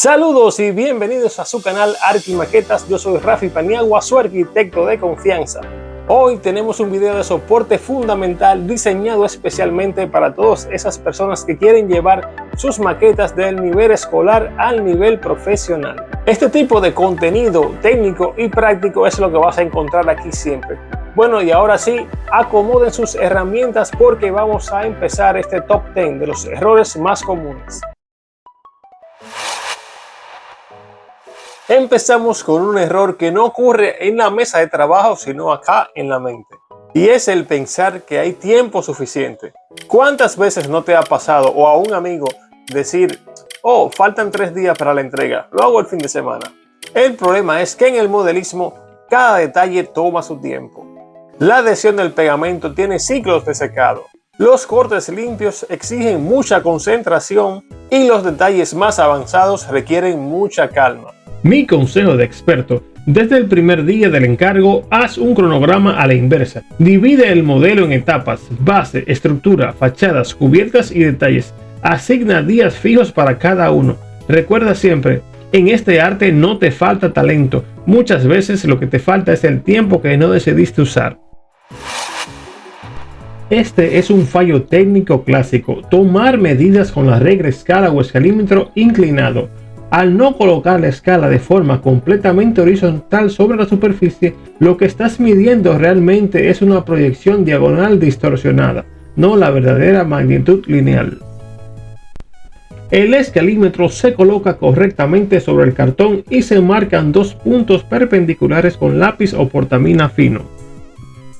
Saludos y bienvenidos a su canal Arquimaquetas. Yo soy Rafi Paniagua, su arquitecto de confianza. Hoy tenemos un video de soporte fundamental diseñado especialmente para todas esas personas que quieren llevar sus maquetas del nivel escolar al nivel profesional. Este tipo de contenido técnico y práctico es lo que vas a encontrar aquí siempre. Bueno, y ahora sí, acomoden sus herramientas porque vamos a empezar este top 10 de los errores más comunes. Empezamos con un error que no ocurre en la mesa de trabajo, sino acá en la mente. Y es el pensar que hay tiempo suficiente. ¿Cuántas veces no te ha pasado o a un amigo decir, oh, faltan 3 días para la entrega, lo hago el fin de semana? El problema es que en el modelismo cada detalle toma su tiempo. La adhesión del pegamento tiene ciclos de secado. Los cortes limpios exigen mucha concentración y los detalles más avanzados requieren mucha calma. Mi consejo de experto: desde el primer día del encargo, haz un cronograma a la inversa. Divide el modelo en etapas: base, estructura, fachadas, cubiertas y detalles. Asigna días fijos para cada uno. Recuerda siempre, en este arte no te falta talento. Muchas veces lo que te falta es el tiempo que no decidiste usar. Este es un fallo técnico clásico: tomar medidas con la regla, escala o escalímetro inclinado. Al no colocar la escala de forma completamente horizontal sobre la superficie, lo que estás midiendo realmente es una proyección diagonal distorsionada, no la verdadera magnitud lineal. El escalímetro se coloca correctamente sobre el cartón y se marcan 2 puntos perpendiculares con lápiz o portamina fino.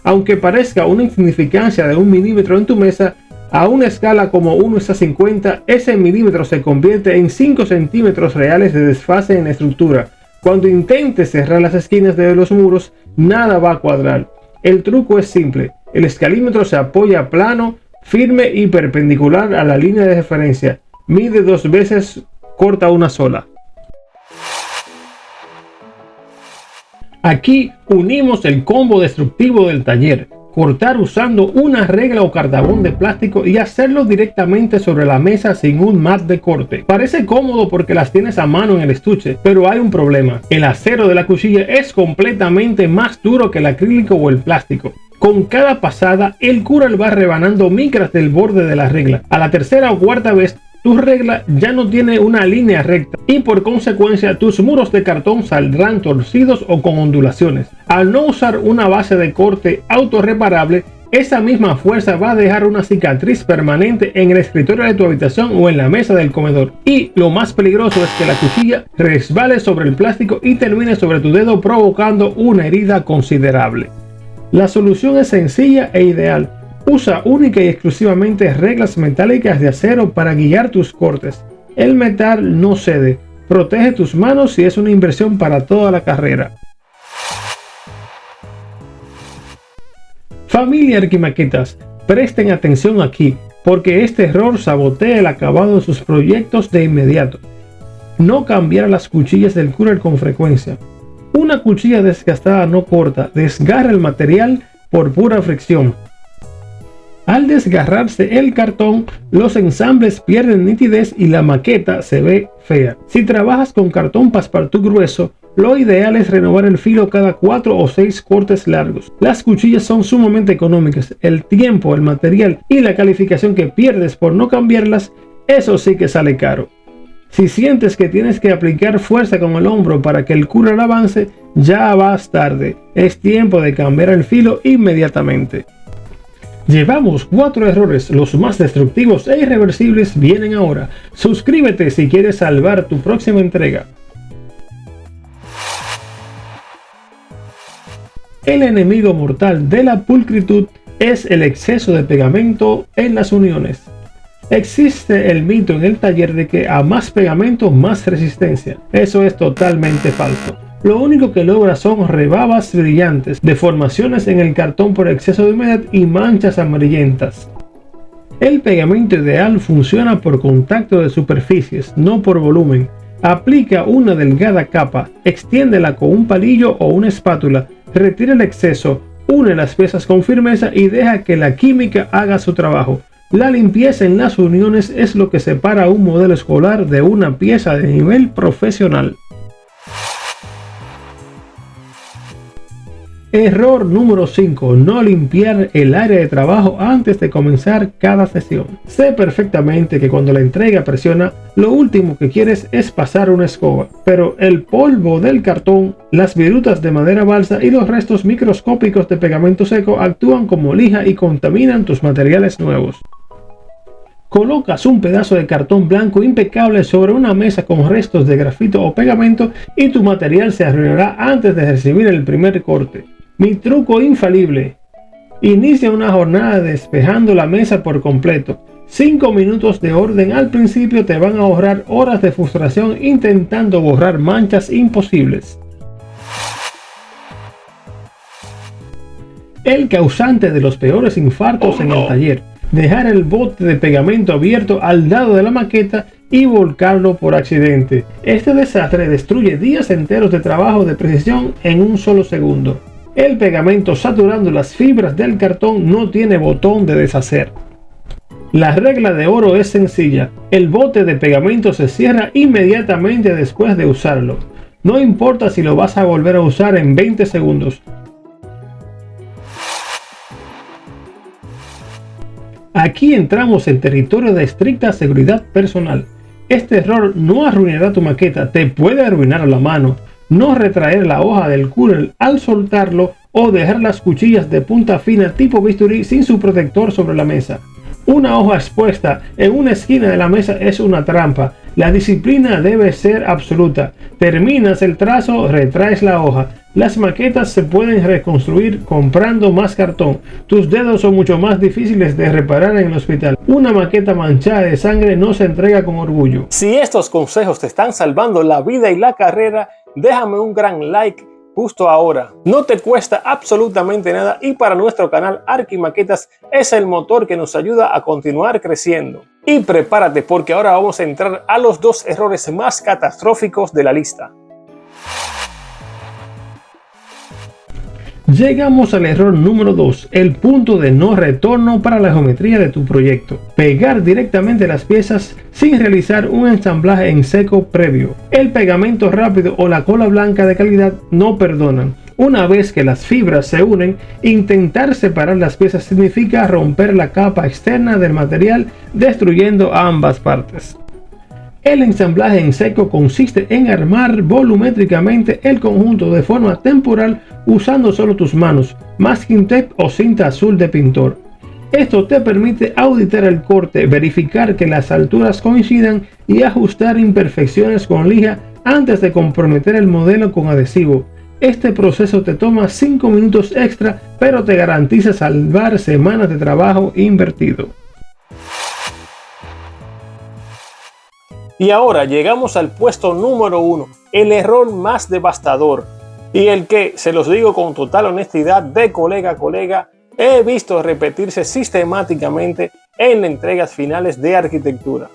Aunque parezca una insignificancia de 1 milímetro en tu mesa, a una escala como 1:50, ese milímetro se convierte en 5 centímetros reales de desfase en la estructura. Cuando intentes cerrar las esquinas de los muros, nada va a cuadrar. El truco es simple: el escalímetro se apoya plano, firme y perpendicular a la línea de referencia. Mide 2 veces, corta una sola. Aquí unimos el combo destructivo del taller: cortar usando una regla o cartabón de plástico y hacerlo directamente sobre la mesa sin un mat de corte. Parece cómodo porque las tienes a mano en el estuche, pero hay un problema: el acero de la cuchilla es completamente más duro que el acrílico o el plástico. Con cada pasada, el Cural va rebanando micras del borde de la regla. A la tercera o cuarta vez, tu regla ya no tiene una línea recta y por consecuencia tus muros de cartón saldrán torcidos o con ondulaciones. Al no usar una base de corte autorreparable, esa misma fuerza va a dejar una cicatriz permanente en el escritorio de tu habitación o en la mesa del comedor. Y lo más peligroso es que la cuchilla resbale sobre el plástico y termine sobre tu dedo, provocando una herida considerable. La solución es sencilla e ideal. Usa única y exclusivamente reglas metálicas de acero para guiar tus cortes. El metal no cede. Protege tus manos y es una inversión para toda la carrera. Familia Arquimaquetas, presten atención aquí, porque este error sabotea el acabado de sus proyectos de inmediato. No cambiar las cuchillas del Cural con frecuencia. Una cuchilla desgastada no corta, desgarra el material por pura fricción. Al desgarrarse el cartón, los ensambles pierden nitidez y la maqueta se ve fea. Si trabajas con cartón passepartout grueso, lo ideal es renovar el filo cada 4 o 6 cortes largos. Las cuchillas son sumamente económicas. El tiempo, el material y la calificación que pierdes por no cambiarlas, eso sí que sale caro. Si sientes que tienes que aplicar fuerza con el hombro para que el Cural avance, ya vas tarde. Es tiempo de cambiar el filo inmediatamente. Llevamos 4 errores, los más destructivos e irreversibles vienen ahora. Suscríbete si quieres salvar tu próxima entrega. El enemigo mortal de la pulcritud es el exceso de pegamento en las uniones. Existe el mito en el taller de que a más pegamento, más resistencia. Eso es totalmente falso. Lo único que logra son rebabas brillantes, deformaciones en el cartón por exceso de humedad y manchas amarillentas. El pegamento ideal funciona por contacto de superficies, no por volumen. Aplica una delgada capa, extiéndela con un palillo o una espátula, retira el exceso, une las piezas con firmeza y deja que la química haga su trabajo. La limpieza en las uniones es lo que separa un modelo escolar de una pieza de nivel profesional. Error número 5. No limpiar el área de trabajo antes de comenzar cada sesión. Sé perfectamente que cuando la entrega presiona, lo último que quieres es pasar una escoba, pero el polvo del cartón, las virutas de madera balsa y los restos microscópicos de pegamento seco actúan como lija y contaminan tus materiales nuevos. Colocas un pedazo de cartón blanco impecable sobre una mesa con restos de grafito o pegamento y tu material se arruinará antes de recibir el primer corte. Mi truco infalible: inicia una jornada despejando la mesa por completo. 5 minutos de orden al principio te van a ahorrar horas de frustración intentando borrar manchas imposibles. El causante de los peores infartos en el taller: dejar el bote de pegamento abierto al lado de la maqueta y volcarlo por accidente. Este desastre destruye días enteros de trabajo de precisión en un solo segundo. El pegamento saturando las fibras del cartón no tiene botón de deshacer. La regla de oro es sencilla: el bote de pegamento se cierra inmediatamente después de usarlo. No importa si lo vas a volver a usar en 20 segundos. Aquí entramos en territorio de estricta seguridad personal. Este error no arruinará tu maqueta, te puede arruinar la mano. No retraer la hoja del cúter al soltarlo o dejar las cuchillas de punta fina tipo bisturí sin su protector sobre la mesa. Una hoja expuesta en una esquina de la mesa es una trampa. La disciplina debe ser absoluta. Terminas el trazo, retraes la hoja. Las maquetas se pueden reconstruir comprando más cartón. Tus dedos son mucho más difíciles de reparar en el hospital. Una maqueta manchada de sangre no se entrega con orgullo. Si estos consejos te están salvando la vida y la carrera, déjame un gran like justo ahora. No te cuesta absolutamente nada y para nuestro canal Arquimaquetas es el motor que nos ayuda a continuar creciendo. Y prepárate porque ahora vamos a entrar a los 2 errores más catastróficos de la lista. Llegamos al error número 2, el punto de no retorno para la geometría de tu proyecto. Pegar directamente las piezas sin realizar un ensamblaje en seco previo. El pegamento rápido o la cola blanca de calidad no perdonan. Una vez que las fibras se unen, intentar separar las piezas significa romper la capa externa del material, destruyendo ambas partes. El ensamblaje en seco consiste en armar volumétricamente el conjunto de forma temporal usando solo tus manos, masking tape o cinta azul de pintor. Esto te permite auditar el corte, verificar que las alturas coincidan y ajustar imperfecciones con lija antes de comprometer el modelo con adhesivo. Este proceso te toma 5 minutos extra, pero te garantiza salvar semanas de trabajo invertido. Y ahora llegamos al puesto número 1, el error más devastador y el que, se los digo con total honestidad de colega a colega, he visto repetirse sistemáticamente en entregas finales de arquitectura.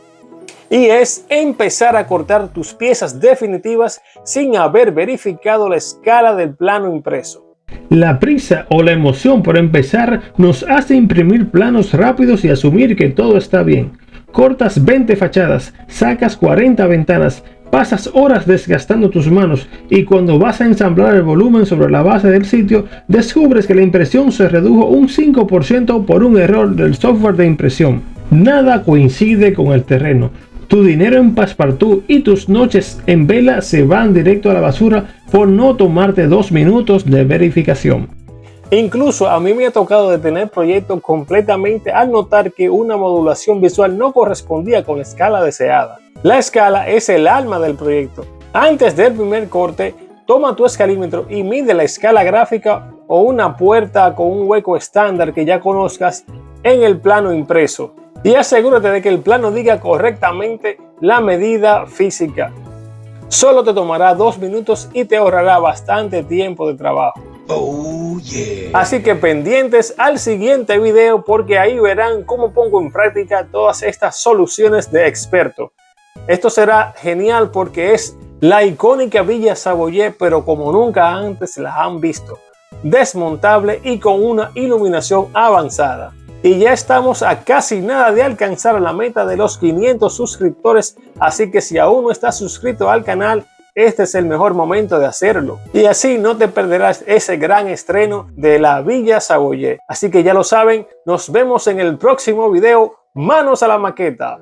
Y es empezar a cortar tus piezas definitivas sin haber verificado la escala del plano impreso. La prisa o la emoción por empezar nos hace imprimir planos rápidos y asumir que todo está bien. Cortas 20 fachadas, sacas 40 ventanas, pasas horas desgastando tus manos y cuando vas a ensamblar el volumen sobre la base del sitio, descubres que la impresión se redujo un 5% por un error del software de impresión. Nada coincide con el terreno. Tu dinero en Passepartout y tus noches en vela se van directo a la basura por no tomarte 2 minutos de verificación. Incluso a mí me ha tocado detener proyectos completamente al notar que una modulación visual no correspondía con la escala deseada. La escala es el alma del proyecto. Antes del primer corte, toma tu escalímetro y mide la escala gráfica o una puerta con un hueco estándar que ya conozcas en el plano impreso. Y asegúrate de que el plano diga correctamente la medida física. Solo te tomará 2 minutos y te ahorrará bastante tiempo de trabajo. Oh, yeah. Así que pendientes al siguiente video porque ahí verán cómo pongo en práctica todas estas soluciones de experto. Esto será genial porque es la icónica Villa Savoye, pero como nunca antes la han visto. Desmontable y con una iluminación avanzada. Y ya estamos a casi nada de alcanzar la meta de los 500 suscriptores, así que si aún no estás suscrito al canal, este es el mejor momento de hacerlo. Y así no te perderás ese gran estreno de la Villa Saboyé. Así que ya lo saben, nos vemos en el próximo video. ¡Manos a la maqueta!